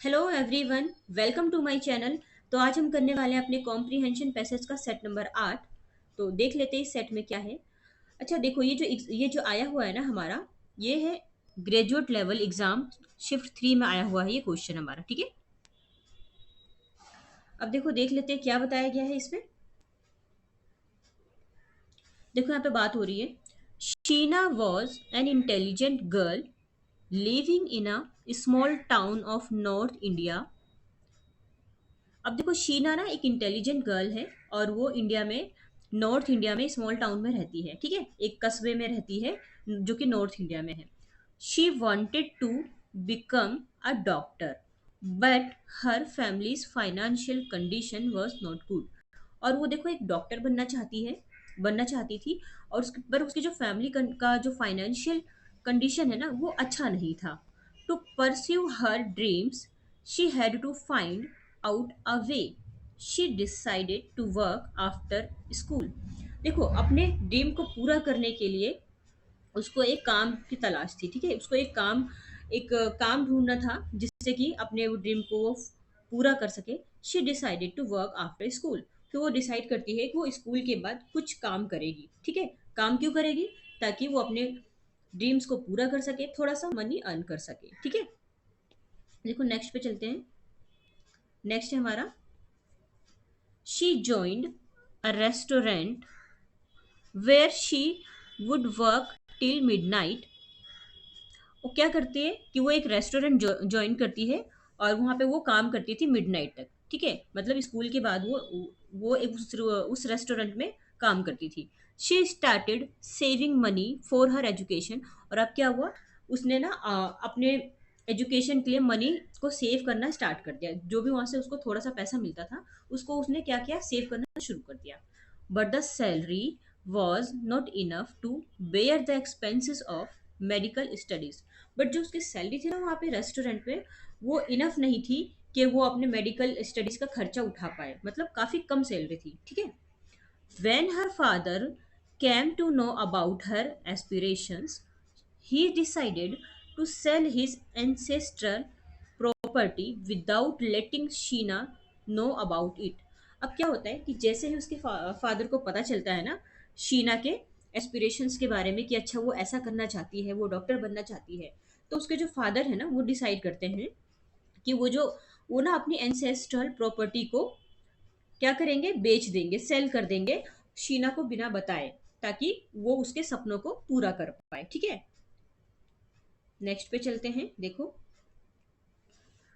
Hello everyone, welcome to my channel. तो आज हम करने वाले हैं अपने कॉम्प्रीहेंशन पैसेज का सेट नंबर 8। तो देख लेते हैं इस सेट में क्या है। अच्छा देखो, ये जो आया हुआ है ना हमारा, ये है ग्रेजुएट लेवल एग्जाम शिफ्ट 3 में आया हुआ है ये क्वेश्चन हमारा। ठीक है, अब देखो देख लेते हैं क्या बताया गया है इसमें। देखो यहाँ पे बात हो रही है, Sheena was an intelligent girl living in a small town of north India. अब देखो, शीना ना एक इंटेलिजेंट गर्ल है और वो इंडिया में, नॉर्थ इंडिया में स्मॉल टाउन में रहती है। ठीक है, एक कस्बे में रहती है जो कि नॉर्थ इंडिया में है। She wanted to become a doctor but her family's financial condition was not good. और वो देखो एक डॉक्टर बनना चाहती थी, और उसके पर उसकी जो फैमिली का जो फाइनेंशियल कंडीशन है ना वो अच्छा नहीं था। To pursue her dreams she had to find out a way. She decided to work after school. देखो, अपने ड्रीम को पूरा करने के लिए उसको एक काम की तलाश थी। ठीक है, उसको एक काम ढूंढना था जिससे कि अपने वो ड्रीम को वो पूरा कर सके। She decided to work after school. तो वो डिसाइड करती है कि वो स्कूल के बाद कुछ काम करेगी। ठीक है, काम क्यों करेगी? ताकि वो अपने ड्रीम्स को पूरा कर सके, थोड़ा सा मनी अर्न कर सके। ठीक है, देखो नेक्स्ट पे चलते हैं। नेक्स्ट है हमारा, she joined a restaurant where she would work till midnight। वो क्या करती है कि वो एक रेस्टोरेंट ज्वाइन करती है और वहां पे वो काम करती थी मिडनाइट तक। ठीक है, मतलब स्कूल के बाद वो उस रेस्टोरेंट में काम करती थी। She started saving money for her education. और अब क्या हुआ, उसने ना अपने एजुकेशन के लिए मनी को सेव करना स्टार्ट कर दिया। जो भी वहां से उसको थोड़ा सा पैसा मिलता था उसको उसने क्या किया, सेव करना शुरू कर दिया। But the salary was not enough to bear the expenses of medical studies. But जो उसकी सैलरी थी ना वहाँ पे रेस्टोरेंट में, वो इनफ नहीं थी कि वो अपने मेडिकल स्टडीज का खर्चा उठा पाए। मतलब काफी कम सैलरी थी। ठीक है, when her father came to know about her aspirations, he decided to sell his ancestral property without letting Sheena know about it। अब क्या होता है कि जैसे ही उसके फादर को पता चलता है ना शीना के एस्पिरेशंस के बारे में कि अच्छा वो ऐसा करना चाहती है, वो डॉक्टर बनना चाहती है, तो उसके जो फादर है ना वो डिसाइड करते हैं कि वो ना अपनी एंसेस्ट्रल प्रॉपर्टी को क्या करेंगे, बेच देंगे, सेल कर देंगे शीना को बिना बताए, ताकि वो उसके सपनों को पूरा कर पाए। ठीक है, नेक्स्ट पे चलते हैं। देखो,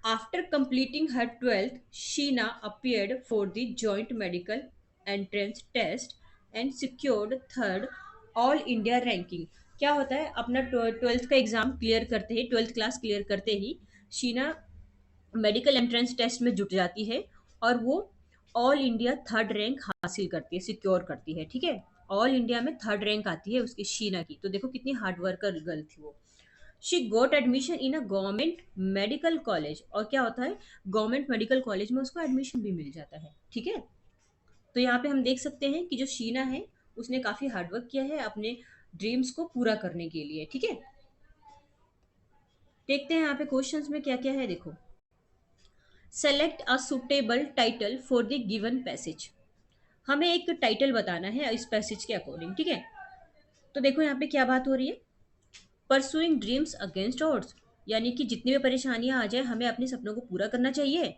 after completing her 12th, Sheena appeared for the joint medical entrance test and secured third all India ranking. क्या होता है, अपना 12th का एग्जाम क्लियर करते ही, 12th क्लास क्लियर करते ही शीना मेडिकल एंट्रेंस टेस्ट में जुट जाती है और वो ऑल इंडिया थर्ड रैंक हासिल करती है, सिक्योर करती है। ठीक है, ऑल इंडिया में थर्ड रैंक आती है उसकी शीना की। तो देखो कितनी हार्ड वर्कर गर्ल थी वो। She got admission in a government medical college. और क्या होता है, गवर्नमेंट मेडिकल कॉलेज में उसको एडमिशन भी मिल जाता है। ठीक है, तो यहाँ पे हम देख सकते हैं कि जो शीना है उसने काफी हार्डवर्क किया है अपने ड्रीम्स को पूरा करने के लिए। ठीक है, देखते हैं यहाँ पे क्वेश्चंस में क्या क्या है। देखो, select a suitable title for the given passage. हमें एक टाइटल बताना है इस पैसेज के अकॉर्डिंग। ठीक है, तो देखो यहाँ पे क्या बात हो रही है, परसुइंग ड्रीम्स अगेंस्ट ऑड्स, यानी कि जितनी भी परेशानियां आ जाए हमें अपने सपनों को पूरा करना चाहिए।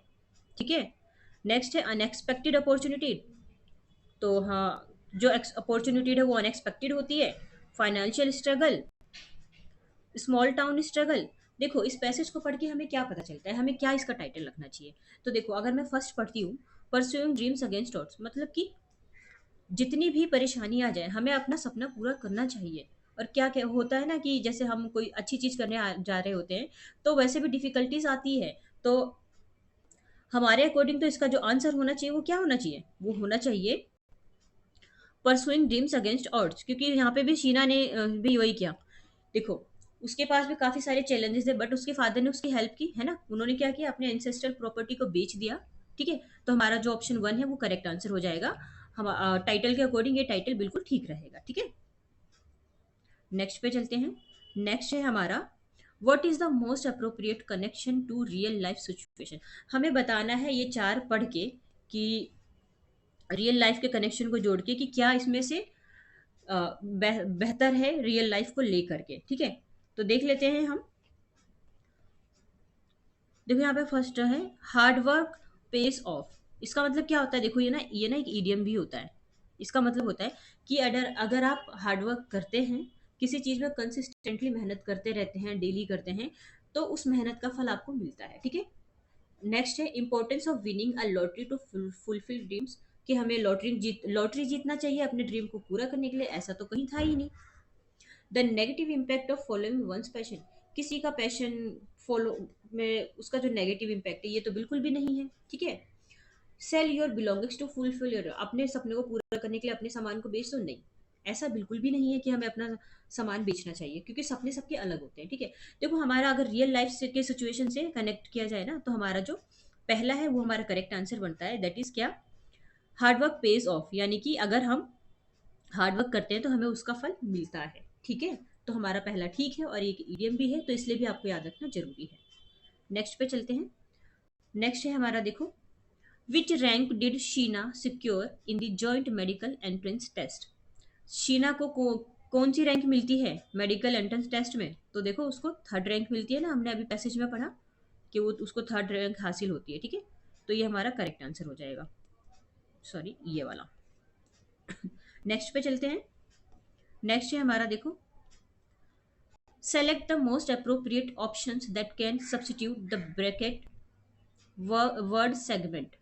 ठीक है, नेक्स्ट है अनएक्सपेक्टेड अपॉर्चुनिटी। तो हाँ, जो अपॉर्चुनिटी है वो अनएक्सपेक्टेड होती है। Financial struggle, small town struggle. देखो इस पैसेज को पढ़ के हमें क्या पता चलता है, हमें क्या इसका टाइटल रखना चाहिए। तो देखो, अगर मैं फर्स्ट पढ़ती हूँ, परस्यूइंग ड्रीम्स अगेंस्ट ऑड्स, मतलब कि जितनी भी परेशानी आ जाए हमें अपना सपना पूरा करना चाहिए। और क्या क्या होता है ना कि जैसे हम कोई अच्छी चीज करने जा रहे होते हैं तो वैसे भी डिफिकल्टीज आती है। तो हमारे अकॉर्डिंग तो इसका जो आंसर होना चाहिए वो क्या होना चाहिए, वो होना चाहिए परसुइंग ड्रीम्स अगेंस्ट ऑड्स। क्योंकि यहाँ पे भी शीना ने भी वही किया। देखो, उसके पास भी काफी सारे चैलेंजेस है बट उसके फादर ने उसकी हेल्प की है ना। उन्होंने क्या किया, अपने एंसेस्ट्रल प्रॉपर्टी को बेच दिया। ठीक है, तो हमारा जो ऑप्शन 1 है वो करेक्ट आंसर हो जाएगा। हम टाइटल के अकॉर्डिंग ये टाइटल बिल्कुल ठीक रहेगा। ठीक है, नेक्स्ट पे चलते हैं। नेक्स्ट है हमारा, what is the most appropriate connection to real life situation. हमें बताना है ये चार पढ़ के कि रियल लाइफ के कनेक्शन को जोड़ के कि क्या इसमें से बेहतर है रियल लाइफ को लेकर के। ठीक है, तो देख लेते हैं हम। देखो यहाँ पे फर्स्ट है हार्ड वर्क पेस ऑफ। इसका मतलब क्या होता है, देखो ये ना एक ईडियम भी होता है। इसका मतलब होता है कि अगर अगर आप हार्ड वर्क करते हैं, किसी चीज में कंसिस्टेंटली मेहनत करते रहते हैं, डेली करते हैं, तो उस मेहनत का फल आपको मिलता है। ठीक है, नेक्स्ट है importance of winning a lottery to fulfil dreams. कि हमें लॉटरी जीतना चाहिए अपने ड्रीम को पूरा करने के लिए, ऐसा तो कहीं था ही नहीं। The negative impact of following one's passion. किसी का पैशन फॉलो में उसका जो नेगेटिव इम्पैक्ट है ये तो बिल्कुल भी नहीं है। ठीक है, sell your belongings to fulfil your. अपने सपने को पूरा करने के लिए अपने सामान को बेच दो, नहीं, ऐसा बिल्कुल भी नहीं है कि हमें अपना सामान बेचना चाहिए, क्योंकि सपने सबके अलग होते हैं। ठीक है, देखो हमारा अगर रियल लाइफ से के सिचुएशन से कनेक्ट किया जाए ना, तो हमारा जो पहला है वो हमारा करेक्ट आंसर बनता है, दैट इज क्या, हार्डवर्क पेज ऑफ। यानी कि अगर हम हार्ड वर्क करते हैं तो हमें उसका फल मिलता है। ठीक है, तो हमारा पहला ठीक है, और एक ईडियम भी है, तो इसलिए भी आपको याद रखना जरूरी है। नेक्स्ट पे चलते हैं। नेक्स्ट है हमारा, देखो, which rank did Sheena secure in the joint medical entrance test. Sheena को कौन सी रैंक मिलती है मेडिकल एंट्रेंस टेस्ट में, तो देखो उसको थर्ड रैंक मिलती है ना, हमने अभी पैसेज में पढ़ा कि वो उसको थर्ड रैंक हासिल होती है। ठीक है, तो ये हमारा करेक्ट आंसर हो जाएगा, सॉरी ये वाला। नेक्स्ट पे चलते हैं। नेक्स्ट है हमारा, देखो, select the most appropriate options that can substitute the bracket word segment।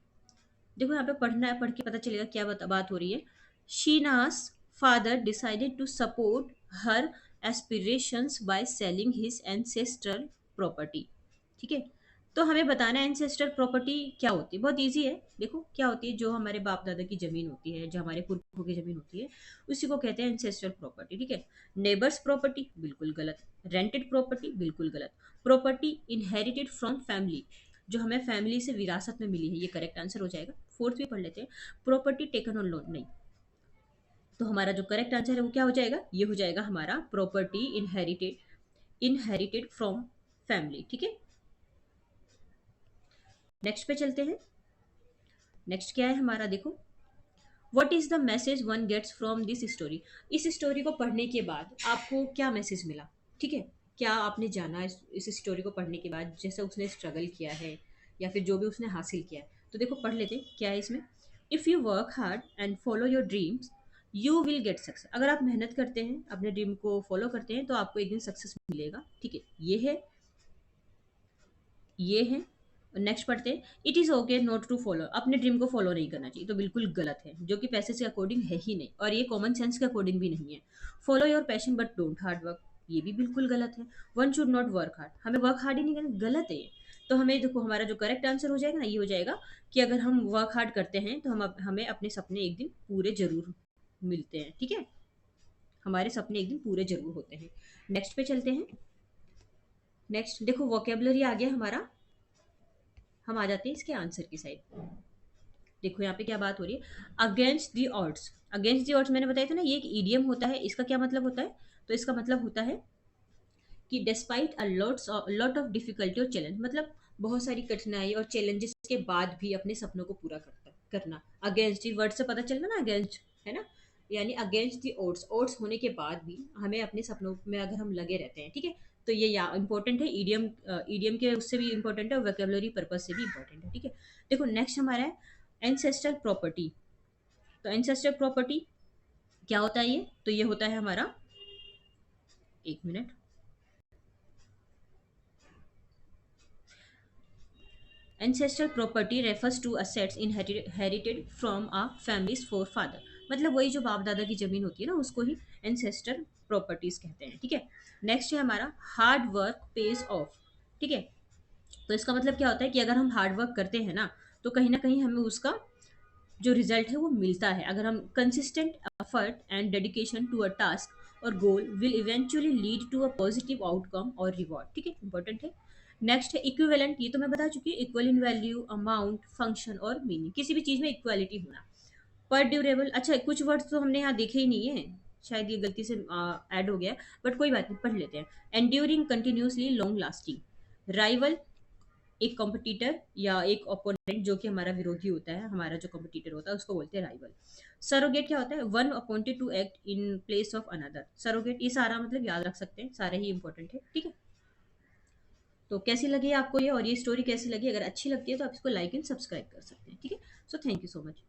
देखो यहाँ पे पढ़ना है, पढ़ के पता चलेगा क्या बात हो रही है। शीना's father decided to support her aspirations by selling his ancestral property। ठीक है, तो हमें बताना है एंसेस्टर प्रॉपर्टी क्या होती है। बहुत इजी है, देखो क्या होती है, जो हमारे बाप दादा की जमीन होती है, जो हमारे पुरखों की जमीन होती है, उसी को कहते हैं एंसेस्टर प्रॉपर्टी। ठीक है, नेबर्स प्रॉपर्टी बिल्कुल गलत, रेंटेड प्रॉपर्टी बिल्कुल गलत, प्रॉपर्टी इनहेरिटेड फ्रॉम फैमिली, जो हमें फैमिली से विरासत में मिली है, ये करेक्ट आंसर हो जाएगा। फोर्थ भी पढ़ लेते हैं, प्रॉपर्टी टेकन ऑन लोन, नहीं, तो हमारा जो करेक्ट आंसर है वो क्या हो जाएगा, ये हो जाएगा हमारा property inherited inherited from family. ठीक है, नेक्स्ट पे चलते हैं। नेक्स्ट क्या है हमारा, देखो, what is the message one gets from this story. इस स्टोरी को पढ़ने के बाद आपको क्या मैसेज मिला। ठीक है, क्या आपने जाना इस स्टोरी को पढ़ने के बाद, जैसे उसने स्ट्रगल किया है या फिर जो भी उसने हासिल किया है, तो देखो पढ़ लेते हैं क्या है इसमें। If you work hard and follow your dreams you will get success. अगर आप मेहनत करते हैं, अपने ड्रीम को फॉलो करते हैं, तो आपको एक दिन सक्सेस मिलेगा। ठीक है, ये है। नेक्स्ट पढ़ते हैं, it is okay not to follow. अपने ड्रीम को फॉलो नहीं करना चाहिए, तो बिल्कुल गलत है, जो कि पैसे से अकॉर्डिंग है ही नहीं, और ये कॉमन सेंस के अकॉर्डिंग भी नहीं है। Follow your passion but don't hard work, ये भी बिल्कुल गलत है। One should not work hard, हमें वर्क हार्ड ही नहीं करना, गलत है ये। तो हमें देखो हमारा जो करेक्ट आंसर हो जाएगा ना, ये हो जाएगा कि अगर हम वर्क हार्ड करते हैं तो हमें अपने सपने एक दिन पूरे जरूर मिलते हैं। ठीक है, हमारे सपने एक दिन पूरे जरूर होते हैं। नेक्स्ट पे चलते हैं। नेक्स्ट देखो वोकेबलरी आ गया हमारा, हम आ जाते हैं इसके आंसर की साइड। देखो यहाँ पे क्या बात हो रही है, against the odds. Against the odds मैंने बताया था ना, ये एक ईडियम होता है। इसका क्या मतलब होता है, तो इसका मतलब होता है कि despite a lot of difficulty और चैलेंज, मतलब बहुत सारी कठिनाई और चैलेंजेस के बाद भी अपने सपनों को पूरा करना। अगेंस्ट दी वर्ड से पता चल रहा ना, अगेंस्ट है ना, यानी अगेंस्ट दी ओड्स, ओड्स होने के बाद भी हमें अपने सपनों में अगर हम लगे रहते हैं। ठीक है, तो ये या इंपॉर्टेंट है, ईडियम के उससे भी इंपॉर्टेंट है, वोकेबलरी पर्पज से भी इंपॉर्टेंट है। ठीक है, देखो नेक्स्ट हमारा है एंसेस्ट्रल प्रॉपर्टी। तो एंसेस्ट्रल प्रॉपर्टी क्या होता है, ये तो ये होता है हमारा, एक minute, ancestral property refers to assets inherited from a family's forefather। मतलब वही जो बाप दादा की जमीन होती है ना, उसको ही ancestral properties कहते हैं। ठीक है, नेक्स्ट है हमारा हार्ड वर्क पेज ऑफ। ठीक है, तो इसका मतलब क्या होता है कि अगर हम हार्ड वर्क करते हैं ना कहीं हमें उसका जो रिजल्ट है वो मिलता है। अगर हम consistent effort and dedication to a task और goal will eventually lead to a positive outcome और रिवॉर्ड। ठीक है, इंपॉर्टेंट है। नेक्स्ट है इक्विवेलेंट, ये तो मैं बता चुकी हूँ, equal in value amount function और मीनिंग, किसी भी चीज में इक्वालिटी होना। पर ड्यूरेबल, अच्छा कुछ वर्ड्स तो हमने यहाँ देखे ही नहीं है, शायद ये गलती से ऐड हो गया है, बट कोई बात नहीं, पढ़ लेते हैं। Enduring continuously, long lasting. Rival, एक कॉम्पिटिटर या एक ओपोनेंट जो कि हमारा विरोधी होता है, हमारा जो कॉम्पिटिटर होता है उसको बोलते हैं राइवल। सरोगेट क्या होता है? One appointed to act in place of another. Surrogate, ये सारा मतलब याद रख सकते हैं, सारे ही इंपॉर्टेंट है, ठीक है। तो कैसी लगी आपको ये, और ये स्टोरी कैसी लगी? अगर अच्छी लगती है तो आप इसको लाइक एंड सब्सक्राइब कर सकते हैं, ठीक है। So thank you so much.